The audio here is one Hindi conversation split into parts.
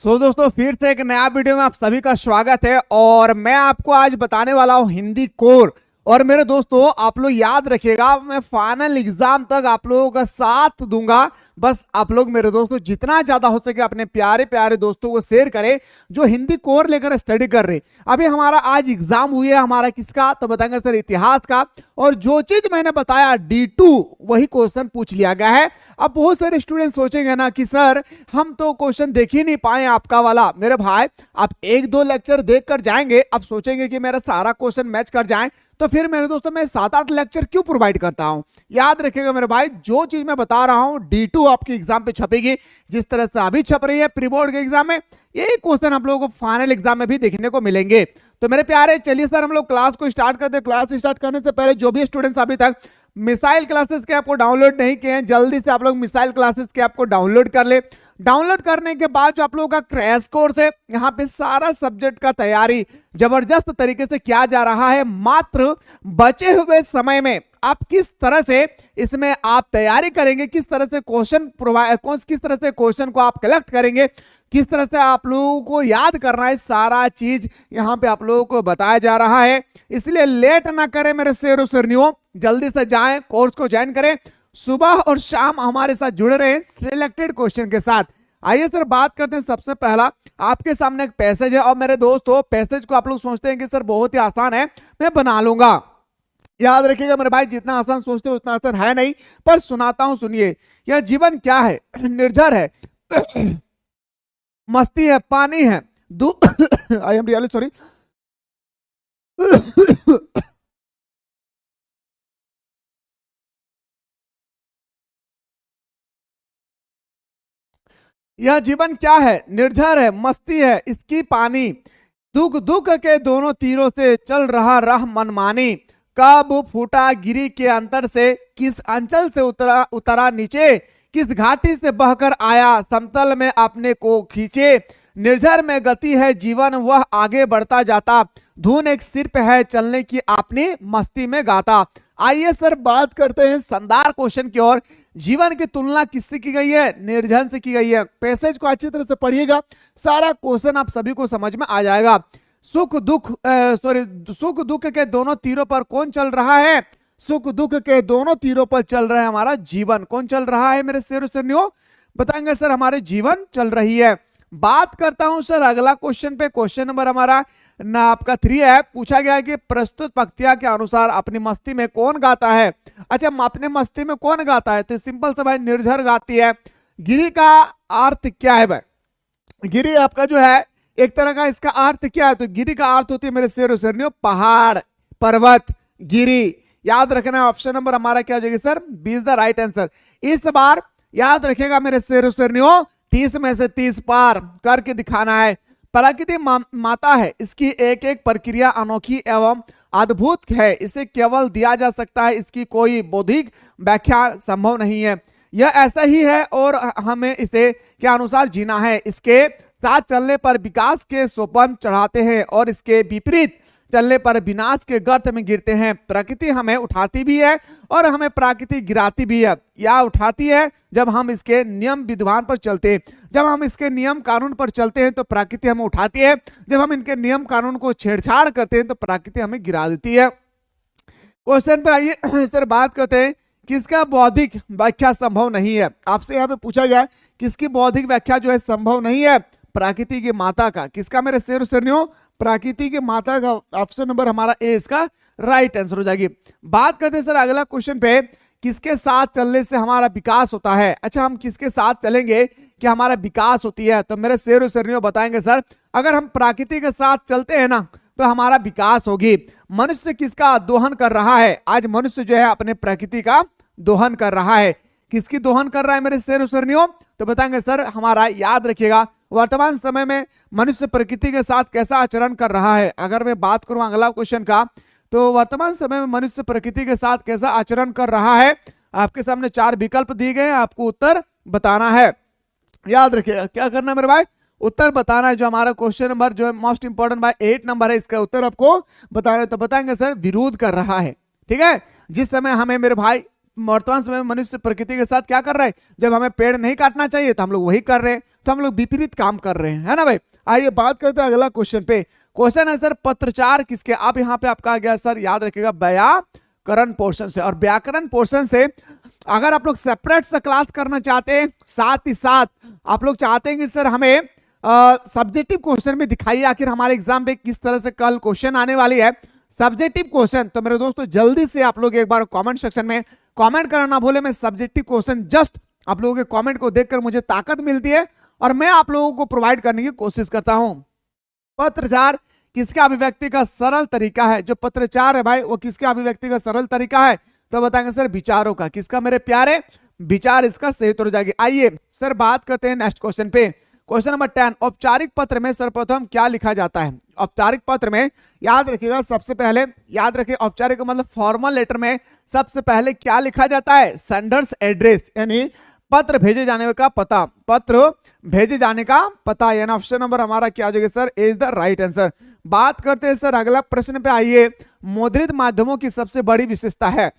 दोस्तों फिर से एक नया वीडियो में आप सभी का स्वागत है। और मैं आपको आज बताने वाला हूं हिंदी कोर। और मेरे दोस्तों आप लोग याद रखिएगा, मैं फाइनल एग्जाम तक आप लोगों का साथ दूंगा। बस आप लोग मेरे दोस्तों जितना ज्यादा हो सके अपने प्यारे प्यारे दोस्तों को शेयर करें जो हिंदी कोर लेकर स्टडी कर रहे। अभी हमारा आज एग्जाम हुई है, हमारा किसका तो बताएंगे सर इतिहास का। और जो चीज मैंने बताया D2 वही क्वेश्चन पूछ लिया गया है। अब बहुत सारे स्टूडेंट सोचेंगे ना कि सर हम तो क्वेश्चन देख ही नहीं पाए आपका वाला। मेरे भाई आप एक दो लेक्चर देख कर जाएंगे, अब सोचेंगे कि मेरा सारा क्वेश्चन मैच कर जाए, तो फिर मेरे दोस्तों मैं 7-8 लेक्चर क्यों प्रोवाइड करता हूं। याद रखिएगा मेरे भाई, जो चीज मैं बता रहा हूं D2 आपके एग्जाम पे छपेगी। जिस तरह से अभी छप रही है प्री बोर्ड के एग्जाम में, यही क्वेश्चन आप लोगों को फाइनल एग्जाम में भी देखने को मिलेंगे। तो मेरे प्यारे चलिए सर हम लोग क्लास को स्टार्ट करते हैं। क्लास स्टार्ट करने से पहले जो भी स्टूडेंट्स अभी तक मिसाइल क्लासेस के आपको डाउनलोड नहीं किए हैं, जल्दी से आप लोग मिसाइल क्लासेस के आपको डाउनलोड कर ले। डाउनलोड करने के बाद जो आप लोगों का क्रैश कोर्स है, यहाँ पे सारा सब्जेक्ट का तैयारी जबरदस्त तरीके से किया जा रहा है। मात्र बचे हुए समय में आप किस तरह से इसमें आप तैयारी करेंगे, किस तरह से क्वेश्चन प्रोवाइड, किस तरह से क्वेश्चन को आप कलेक्ट करेंगे, किस तरह से आप लोगों को याद करना है, सारा चीज यहाँ पे आप लोगों को बताया जा रहा है। इसलिए लेट ना करें मेरे शेरों शेरनियों, जल्दी से जाएं कोर्स को ज्वाइन करें। सुबह और शाम हमारे साथ जुड़े रहे सिलेक्टेड क्वेश्चन के साथ। आइए सर बात करते हैं। सबसे पहला आपके सामने एक पैसेज है, और मेरे दोस्तों पैसेज को आप लोग सोचते हैं कि सर बहुत ही आसान है, मैं बना लूंगा। याद रखिएगा मेरे भाई, जितना आसान सोचते हैं उतना आसान है नहीं, पर सुनाता हूं सुनिए। यह जीवन क्या है? निर्झर है, मस्ती है, पानी है, आई एम रियली सॉरी। यह जीवन क्या है? निर्झर है, मस्ती है, इसकी पानी, दुख दुख के दोनों तीरों से चल रहा राह मनमानी। कब फूटा गिरी के अंतर से, किस अंचल से उतरा उतरा नीचे, किस घाटी से बहकर आया समतल में अपने को खींचे। निर्झर में गति है जीवन, वह आगे बढ़ता जाता, धुन एक सिर पे है चलने की अपनी मस्ती में गाता। आइए सर बात करते हैं शानदार क्वेश्चन की ओर। जीवन की तुलना किससे की गई है? निर्धन से की गई है। पैसेज को अच्छी तरह से पढ़िएगा, सारा क्वेश्चन आप सभी को समझ में आ जाएगा। सुख दुख के दोनों तीरों पर कौन चल रहा है? सुख दुख के दोनों तीरों पर चल रहा है हमारा जीवन। कौन चल रहा है मेरे शेरों शेरनियों? बताएंगे सर हमारे जीवन चल रही है। बात करता हूं सर अगला क्वेश्चन पे। क्वेश्चन नंबर हमारा ना आपका 3 है। पूछा गया है कि प्रस्तुत पंक्तियां के अनुसार अपनी मस्ती में कौन गाता है? अच्छा, अपने मस्ती में कौन गाता है? तो सिंपल से भाई निर्झर गाती है। गिरी का अर्थ क्या है भाई? गिरी आपका जो है एक तरह का, इसका अर्थ क्या है? तो गिरी का अर्थ होती है मेरे शेरों शेरनियों पहाड़, पर्वत, गिरी। याद रखना ऑप्शन नंबर हमारा क्या हो जाएगा sir? B is the right answer. इस बार याद रखेगा मेरे शेरों शेरनियों, 30 में से 30 पार करके दिखाना है। प्रकृति माता है, इसकी एक एक प्रक्रिया अनोखी एवं अद्भुत है, इसे केवल दिया जा सकता है, इसकी कोई बौद्धिक व्याख्या संभव नहीं है। यह ऐसा ही है और हमें इसे के अनुसार जीना है। इसके साथ चलने पर विकास के सोपान चढ़ाते हैं और इसके विपरीत चलने पर विनाश के गर्त में गिरते हैं। प्रकृति हमें उठाती भी है और हमें प्रकृति गिराती भी है। या उठाती है जब हम इसके नियम विद्वान पर चलते हैं, जब हम इसके नियम कानून पर चलते हैं तो प्रकृति हमें उठाती है, जब हम इनके नियम कानून को छेड़छाड़ करते हैं तो प्रकृति हमें गिरा देती है। क्वेश्चन पे आइए सर बात करते हैं। किसका बौद्धिक व्याख्या संभव नहीं है? आपसे यहाँ पे पूछा गया किसकी बौद्धिक व्याख्या जो है संभव नहीं है? प्रकृति की माता का। किसका मेरे शेर शेरनियों? प्रकृति की माता का। ऑप्शन नंबर हमारा ए इसका राइट आंसर हो जाएगी। बात करते हैं सर अगला क्वेश्चन पे। किसके साथ चलने से हमारा विकास होता है? अच्छा, हम किसके साथ चलेंगे कि हमारा विकास होती है? तो मेरे शेर शेरनियों बताएंगे सर अगर हम प्रकृति के साथ चलते हैं ना तो हमारा विकास होगी। मनुष्य किसका दोहन कर रहा है? आज मनुष्य जो है अपने प्रकृति का दोहन कर रहा है। किसकी दोहन कर रहा है मेरे शेर शेरनियों? तो बताएंगे सर हमारा, याद रखिएगा वर्तमान समय में मनुष्य प्रकृति के साथ कैसा आचरण कर रहा है। अगर मैं बात करूं अगला क्वेश्चन का, तो वर्तमान समय में मनुष्य प्रकृति के साथ कैसा आचरण कर रहा है? आपके सामने 4 विकल्प दिए गए हैं, आपको उत्तर बताना है। याद रखिएगा क्या करना है मेरे भाई? उत्तर बताना है। जो हमारा क्वेश्चन नंबर जो है मोस्ट इंपोर्टेंट भाई 8 नंबर है, इसका उत्तर आपको बताना है। तो बताएंगे सर विरोध कर रहा है। ठीक है, जिस समय हमें मेरे भाई वर्तमान समय में मनुष्य प्रकृति के साथ क्या कर रहा है, जब हमें पेड़ नहीं काटना चाहिए तो हम लोग वही कर रहे हैं, तो हम लोग विपरीत काम कर रहे हैं, है ना भाई। आइए बात करते हैं अगला क्वेश्चन पे। क्वेश्चन है सर पत्रचार किसके। अब यहाँ पे आपका आ गया सर, याद रखिएगा व्याकरण पोर्शन से। और व्याकरण पोर्शन से अगर आप लोग सेपरेट से क्लास करना चाहते हैं, साथ ही साथ आप लोग चाहते हैं कि सर हमें सब्जेक्टिव क्वेश्चन में दिखाइए आखिर हमारे एग्जाम पे किस तरह से कल क्वेश्चन आने वाली है सब्जेक्टिव क्वेश्चन, तो मेरे दोस्तों जल्दी से आप लोग एक बार कमेंट सेक्शन में कमेंट करना ना भूले। मैं सब्जेक्टिव क्वेश्चन जस्ट आप लोगों के कमेंट को देखकर मुझे ताकत मिलती है और मैं आप लोगों को प्रोवाइड करने की कोशिश करता हूं। पत्रचार किसका अभिव्यक्ति का सरल तरीका है। जो पत्रचार है भाई वो किसके अभिव्यक्ति का सरल तरीका है, तो बताएंगे सर विचारों का। किसका मेरे प्यारे, विचार इसका सही उत्तर हो जाएगी। आइए सर बात करते हैं नेक्स्ट क्वेश्चन पे। क्वेश्चन नंबर 10, औपचारिक पत्र में सर्वप्रथम क्या लिखा जाता है। औपचारिक पत्र में याद रखिएगा, सबसे पहले याद रखिए औपचारिक का मतलब फॉर्मल लेटर में सबसे पहले क्या लिखा जाता है, सेंडर्स एड्रेस, यानी पत्र भेजे जाने का पता, पत्र भेजे जाने का पता, यानी ऑप्शन नंबर हमारा क्या हो जाएगा sir, is the right answer. बात करते हैं सर अगला प्रश्न पे। आइए, मुद्रित माध्यमों की सबसे बड़ी विशेषता है,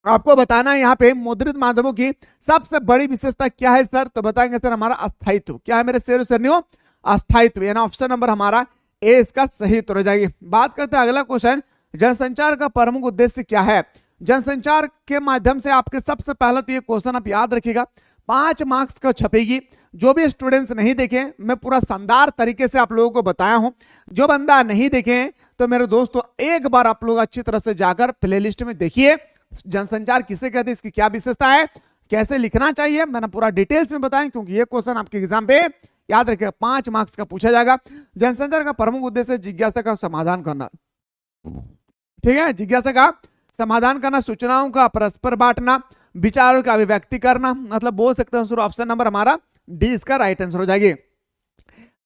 आपको बताना है यहाँ पे मुद्रित माध्यमों की सबसे बड़ी विशेषता क्या है सर, तो बताएंगे सर हमारा अस्थायित्व। क्या है मेरे शेर सरनियों, अस्थायित्व, यानी ऑप्शन नंबर हमारा ए इसका सही उत्तर हो जाएगी। बात करते हैं अगला क्वेश्चन, जनसंचार का प्रमुख उद्देश्य क्या है। जनसंचार के माध्यम से आपके सबसे पहले तो ये क्वेश्चन आप याद रखिएगा, 5 मार्क्स का छपेगी। जो भी स्टूडेंट्स नहीं देखे, मैं पूरा शानदार तरीके से आप लोगों को बताया हूं। जो बंदा नहीं देखे तो मेरे दोस्तों एक बार आप लोग अच्छी तरह से जाकर प्लेलिस्ट में देखिए, जनसंचार किसे कहते हैं, इसकी क्या विशेषता है, कैसे लिखना चाहिए, मैंने पूरा डिटेल्स में बताया, क्योंकि ये क्वेश्चन आपके एग्जाम पे याद रखिएगा 5 मार्क्स का पूछा जाएगा। जनसंचार का प्रमुख उद्देश्य जिज्ञासा का समाधान करना, ठीक है, जिज्ञासा का समाधान करना, सूचनाओं का परस्पर बांटना, विचारों का अभिव्यक्ति करना, मतलब बोल सकते हैं ऑप्शन नंबर हमारा डी इसका राइट आंसर हो जाएगी।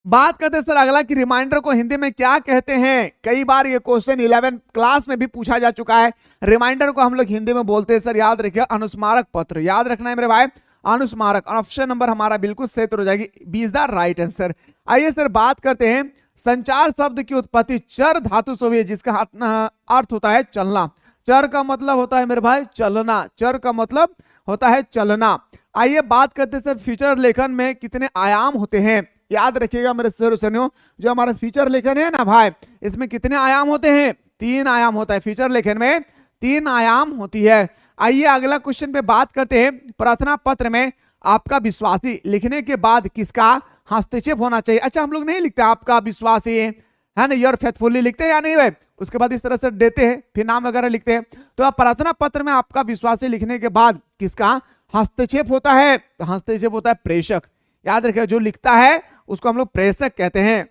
बात करते हैं सर अगला कि रिमाइंडर को हिंदी में क्या कहते हैं। कई बार ये क्वेश्चन 11 क्लास में भी पूछा जा चुका है। रिमाइंडर को हम लोग हिंदी में बोलते हैं सर, याद रखिए अनुस्मारक पत्र, याद रखना है मेरे भाई, अनुस्मारक। ऑप्शन नंबर हमारा बिल्कुल सही हो जाएगी, B is the right answer. आइए सर बात करते हैं संचार शब्द की उत्पत्ति चर धातु से हुई है, जिसका अर्थ होता है चलना। चर का मतलब होता है मेरे भाई चलना, चर का मतलब होता है चलना। आइए बात करते हैं सर फीचर लेखन में कितने आयाम होते हैं। याद रखिएगा मेरे सर, जो हमारा फीचर लेखन है ना भाई, इसमें कितने आयाम होते हैं, 3 आयाम होता है। फीचर लेखन में 3 आयाम होती है। आइए अगला क्वेश्चन पे बात करते हैं, प्रार्थना पत्र में आपका विश्वासी लिखने के बाद किसका हस्तक्षेप होना चाहिए। अच्छा, हम लोग नहीं लिखते आपका विश्वासी है ना, योर फेथफुली लिखते हैं या नहीं भाई, उसके बाद इस तरह से देते हैं, फिर नाम वगैरह लिखते हैं। तो आप प्रार्थना पत्र में आपका विश्वासी लिखने के बाद किसका हस्तक्षेप होता है, तो हस्तक्षेप होता है प्रेषक। याद रखिए, जो लिखता है उसको हम लोग प्रेषक कहते हैं।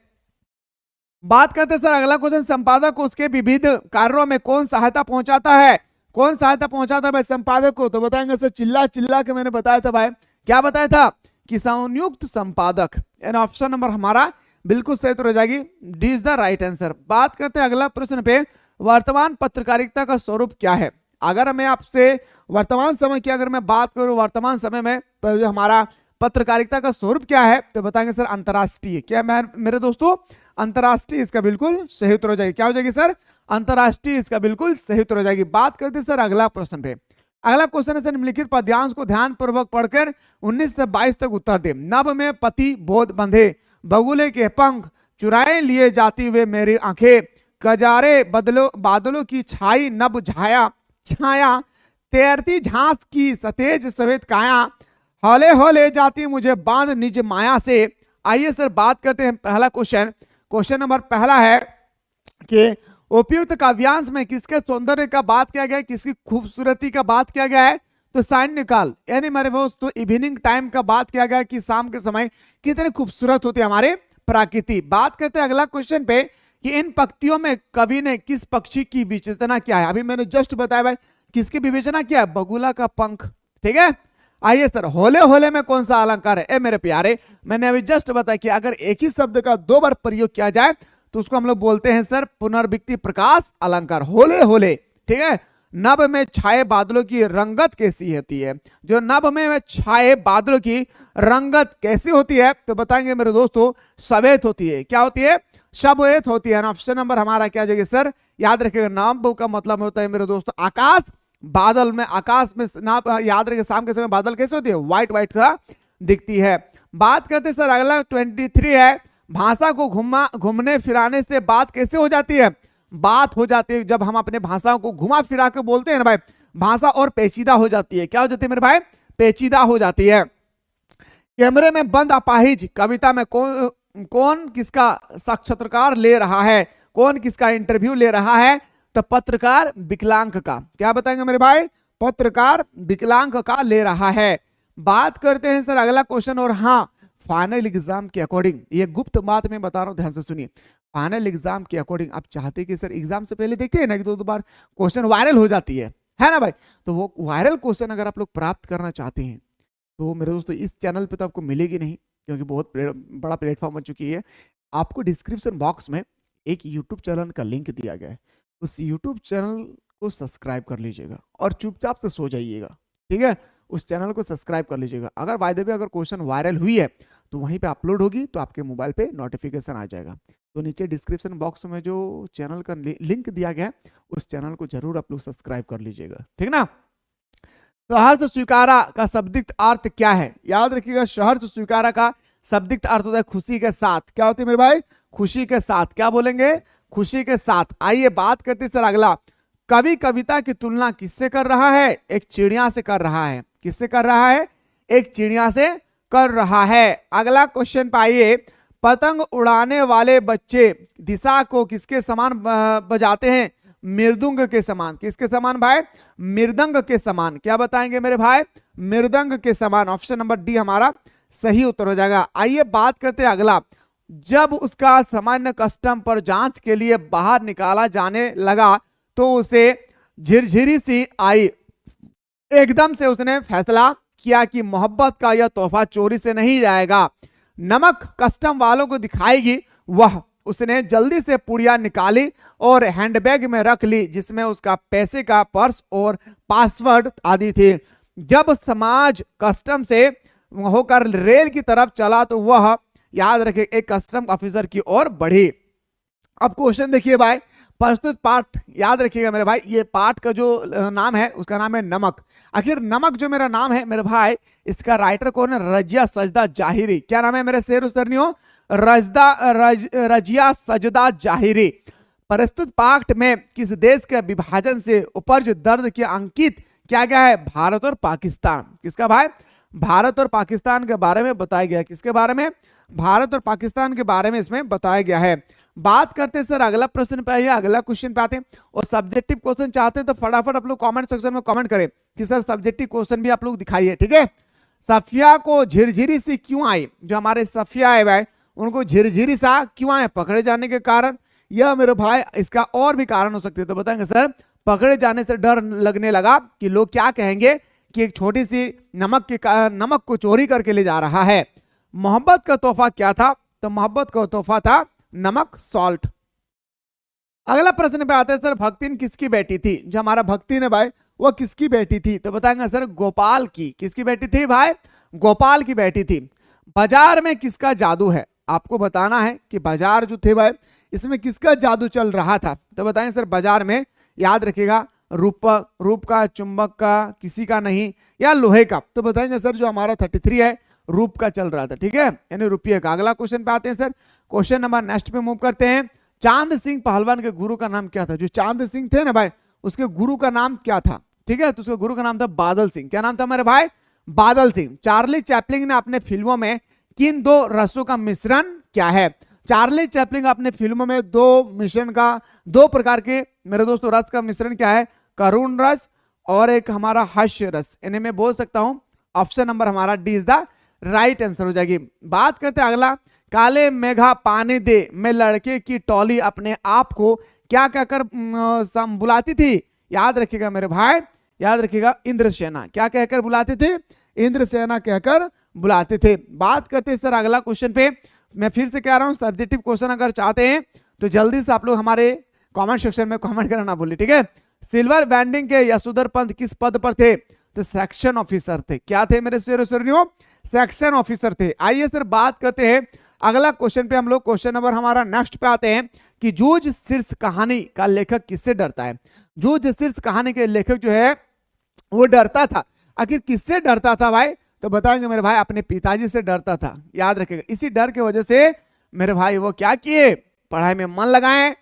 बात करते हैं सर अगला क्वेश्चन, संपादक को उसके विविध कार्यों में कौन सहायता पहुंचाता है। कौन सहायता पहुंचाता है भाई संपादक को, तो बताएंगे सर चिल्ला चिल्ला के मैंने बताया था भाई, क्या बताया था कि संयुक्त संपादक, यानी ऑप्शन नंबर हमारा बिल्कुल सही तो हो जाएगी, D is the right answer. बात करते हैं अगला प्रश्न पे, वर्तमान पत्रकारिता का स्वरूप क्या है। अगर मैं आपसे वर्तमान समय की अगर मैं बात करूं, वर्तमान समय में तो हमारा पत्रकारिता का स्वरूप क्या है, तो बताएंगे सर अंतरराष्ट्रीय। क्या मेरे दोस्तों, अंतरराष्ट्रीय इसका बिल्कुल सही उत्तर हो जाएगी। क्या हो जाएगी सर, अंतरराष्ट्रीय इसका बिल्कुल सही उत्तर हो जाएगी। बात करते हैं सर अगला प्रश्न पे। अगला क्वेश्चन है सर, निम्नलिखित पद्यांश को ध्यान पूर्वक पढ़कर 19 से 22 तक उत्तर दे। नभ में पति बोध बंधे, बगुले के पंख चुराए लिए जाती हुए मेरी आंखें, कजारे बादलों की छाई नभ छाया छाया, तैरती झांस की सतेज सफेद काया, हौले हौले जाती मुझे बांध निज माया से। आइए सर बात करते हैं पहला क्वेश्चन। क्वेश्चन नंबर पहला है कि उपयुक्त काव्यांश में किसके सौंदर्य का बात किया गया है, किसकी खूबसूरती का बात किया गया है, तो साइन्य काल, यानी मेरे दोस्तों इवनिंग टाइम का बात किया गया है कि शाम के समय कितने खूबसूरत होते हैं हमारे प्रकृति। बात करते हैं अगला क्वेश्चन पे कि इन पंक्तियों में कवि ने किस पक्षी की विवेचना किया है। अभी मैंने जस्ट बताया भाई किसकी विवेचना किया है, बगुला का पंख, ठीक है। आइए सर, होले होले में कौन सा अलंकार है। ए मेरे प्यारे, मैंने अभी जस्ट बताया कि अगर एक ही शब्द का 2 बार प्रयोग किया जाए तो उसको हम लोग बोलते हैं सर पुनर्विक्ति प्रकाश अलंकार, होले होले, ठीक है। नभ में छाए बादलों की रंगत कैसी होती है, जो नभ में छाए बादलों की रंगत कैसी होती है, तो बताएंगे मेरे दोस्तों श्वेत होती है। क्या होती है, श्वेत होती है। ऑप्शन नंबर हमारा क्या जाएगा सर, याद रखिएगा, नभ का मतलब होता है मेरे दोस्तों आकाश, बादल में, आकाश में ना, याद रखिए शाम के समय बादल कैसे होती है, व्हाइट व्हाइट सा दिखती है। बात करते सर अगला 23 है, भाषा को घूमने फिराने से बात कैसे हो जाती है, बात हो जाती है जब हम अपने भाषा को घुमा फिरा के बोलते हैं ना भाई, भाषा और पेचीदा हो जाती है। क्या हो जाती है मेरे भाई, पेचीदा हो जाती है। कैमरे में बंद अपाहिज कविता में कौन किसका साक्षात्कार ले रहा है, कौन किसका इंटरव्यू ले रहा है, तो पत्रकार विकलांग का। क्या बताएंगे मेरे भाई, पत्रकार विकलांग का ले रहा है। बात करते हैं सर अगला क्वेश्चन, और हाँ फाइनल एग्जाम के अकॉर्डिंग, ये गुप्त बात मैं बता रहा हूं, ध्यान से सुनिए। फाइनल एग्जाम के अकॉर्डिंग आप चाहते हैं कि सर एग्जाम से पहले देखते हैं ना कि दो बार क्वेश्चन वायरल हो जाती है ना भाई, तो वो वायरल क्वेश्चन अगर आप लोग प्राप्त करना चाहते हैं तो मेरे दोस्तों इस चैनल पे तो आपको मिलेगी नहीं, क्योंकि बहुत बड़ा प्लेटफॉर्म बन चुकी है। आपको डिस्क्रिप्शन बॉक्स में एक यूट्यूब चैनल का लिंक दिया गया है, उस यूट्यूब चैनल को सब्सक्राइब कर लीजिएगा और चुपचाप से सो जाइएगा, ठीक है। उस चैनल को सब्सक्राइब कर लीजिएगा। अगर बाय द वे अगर क्वेश्चन वायरल हुई है तो वहीं पे अपलोड होगी तो आपके मोबाइल पे नोटिफिकेशन आ जाएगा। तो नीचे डिस्क्रिप्शन बॉक्स में जो चैनल का लिंक दिया गया है उस चैनल को जरूर आप लोग सब्सक्राइब कर लीजिएगा, ठीक ना। तो हर्ष स्वीकारा का शाब्दिक अर्थ क्या है, याद रखिएगा, हर्ष स्वीकारा का शाब्दिक अर्थ होता है खुशी के साथ। क्या होती है मेरे भाई, खुशी के साथ। क्या बोलेंगे, खुशी के साथ। आइए बात करते हैं सर अगला, कवि कविता की तुलना किससे कर रहा है, एक चिड़िया से कर रहा है। किससे कर रहा है, एक चिड़िया से कर रहा है। अगला क्वेश्चन पाइए, पतंग उड़ाने वाले बच्चे दिशा को किसके समान बजाते हैं, मृदंग के समान। किसके समान भाई, मृदंग के समान। क्या बताएंगे मेरे भाई, मृदंग के समान। ऑप्शन नंबर डी हमारा सही उत्तर हो जाएगा। आइए बात करते हैं अगला, जब उसका सामान्य कस्टम पर जांच के लिए बाहर निकाला जाने लगा तो उसे झिरझिरी सी आई, एकदम से उसने फैसला किया कि मोहब्बत का यह तोहफा चोरी से नहीं जाएगा, नमक कस्टम वालों को दिखाएगी। वह उसने जल्दी से पुड़िया निकाली और हैंडबैग में रख ली, जिसमें उसका पैसे का पर्स और पासवर्ड आदि थे। जब समाज कस्टम से होकर रेल की तरफ चला तो वह, याद रखे, एक कस्टम ऑफिसर की ओर बढ़ी। अब क्वेश्चन देखिए भाई, प्रस्तुत पाठ याद रखिएगा मेरे भाई, ये पाठ का जो नाम है उसका नाम है नमक। आखिर नमक जो मेरा नाम है मेरे भाई, इसका राइटर कौन है, रजिया सजदा जाहिरी। क्या नाम है मेरे शेर सरनियों, रजिया सजदा जाहिरी। प्रस्तुत पाठ में किस देश के विभाजन से उपज दर्द के अंकित क्या गया है, भारत और पाकिस्तान। किसका भाई, भारत और पाकिस्तान के बारे में बताया गया। किसके बारे में, भारत और पाकिस्तान के बारे में इसमें बताया गया है। बात करते हैं सर अगला प्रश्न पे, आइए अगला क्वेश्चन पे आते हैं। और सब्जेक्टिव क्वेश्चन चाहते हैं तो फटाफट आप लोग कमेंट सेक्शन में कमेंट करें कि सर सब्जेक्टिव क्वेश्चन भी आप लोग दिखाइए, ठीक है। सफिया को झिरझिरी सी क्यों आई, जो हमारे सफिया है भाई उनको झिरझिरी सा क्यों आए, पकड़े जाने के कारण। यह मेरे भाई इसका और भी कारण हो सकते हैं, तो बताएंगे सर पकड़े जाने से डर लगने लगा कि लोग क्या कहेंगे कि एक छोटी सी नमक को चोरी करके ले जा रहा है। मोहब्बत का तोहफा क्या था, तो मोहब्बत का तोहफा था नमक, सॉल्ट। अगला प्रश्न पे आते हैं सर, भक्तिन किसकी बेटी थी, जो हमारा भक्तिन है भाई वो किसकी बेटी थी, तो बताएंगे सर गोपाल की। किसकी बेटी थी भाई, गोपाल की बेटी थी। बाजार में किसका जादू है, आपको बताना है कि बाजार जो थे भाई इसमें किसका जादू चल रहा था, तो बताएं सर बाजार में, याद रखिएगा, रूप का, चुंबक का, किसी का नहीं, या लोहे का। तो बताएंगे सर जो हमारा 33 है रूप का चल रहा था, ठीक है, यानी रुपये का। अगला क्वेश्चन पे आते हैं सर, क्वेश्चन नंबर नेक्स्ट पे मूव करते हैं। चांद सिंह पहलवान के गुरु का नाम क्या था, जो चांद सिंह थे ना भाई उसके गुरु का नाम क्या था, ठीक है, तो उसके गुरु का नाम था बादल सिंह। क्या नाम था मेरे भाई, बादल सिंह। चार्ली चैपलिन ने अपने फिल्मों में किन दो रसों का मिश्रण क्या है, चार्ली चैपलिन अपने फिल्मों में दो प्रकार के मेरे दोस्तों रस का मिश्रण क्या है, करुण रस और एक हमारा हास्य रस, इन्हें मैं बोल सकता हूं ऑप्शन नंबर हमारा D is the right answer हो जाएगी। बात करते हैं अगला, काले मेघा पानी दे में लड़के की टोली अपने आप को क्या कहकर बुलाती थी, याद रखिएगा मेरे भाई, याद रखिएगा इंद्रसेना। क्या कहकर बुलाते थे, इंद्रसेना कहकर बुलाते थे। बात करते हैं सर अगला क्वेश्चन पे, मैं फिर से कह रहा हूं सब्जेक्टिव क्वेश्चन अगर चाहते हैं तो जल्दी से आप लोग हमारे कमेंट सेक्शन में कमेंट करना ना भूलिए, ठीक है। सिल्वर बैंडिंग के यशोधर पंत किस पद पर थे, तो सेक्शन ऑफिसर थे। क्या थे मेरे शेरों, सेक्शन ऑफिसर थे। आइए सर बात करते हैं अगला क्वेश्चन पे, हम लोग क्वेश्चन नंबर हमारा नेक्स्ट पे आते हैं कि जूझ शीर्ष कहानी का लेखक किससे डरता है। जूझ शीर्ष कहानी के लेखक जो है वो डरता था। आखिर किससे डरता था भाई? तो बताएंगे मेरे भाई, अपने पिताजी से डरता था। याद रखिएगा, इसी डर की वजह से मेरे भाई वो क्या किए, पढ़ाई में मन लगाए,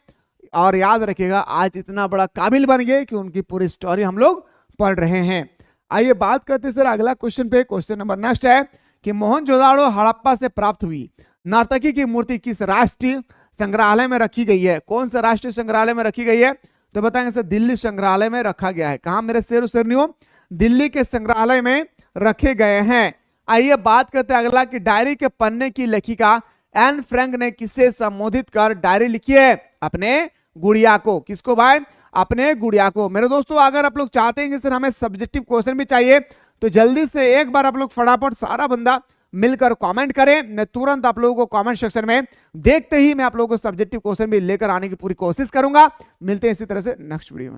और याद रखिएगा आज इतना बड़ा काबिल बन गए कि उनकी पूरी स्टोरी हम लोग पढ़ रहे हैं। आइए बात करते सर अगला क्वेश्चन पे। क्वेश्चन नंबर नेक्स्ट है कि मोहनजोदाड़ो हड़प्पा से प्राप्त हुई नर्तकी की मूर्ति किस राष्ट्रीय संग्रहालय में रखी गई है? कौन सा राष्ट्रीय संग्रहालय में रखी गई है? तो बताएंगे सर दिल्ली संग्रहालय में रखा गया है। कहा मेरे शेर शेरनियों? दिल्ली के संग्रहालय में रखे गए हैं। आइए बात करते हैं अगला कि डायरी के पन्ने की लेखिका एन फ्रैंक ने किसे संबोधित कर डायरी लिखी है? अपने गुड़िया को। किसको भाई? अपने गुड़िया को। मेरे दोस्तों अगर आप लोग चाहते हैं कि सर हमें सब्जेक्टिव क्वेश्चन भी चाहिए तो जल्दी से एक बार आप लोग फटाफट सारा बंदा मिलकर कमेंट करें। मैं तुरंत आप लोगों को कमेंट सेक्शन में देखते ही मैं आप लोगों को सब्जेक्टिव क्वेश्चन भी लेकर आने की पूरी कोशिश करूंगा। मिलते हैं इसी तरह से नेक्स्ट वीडियो में।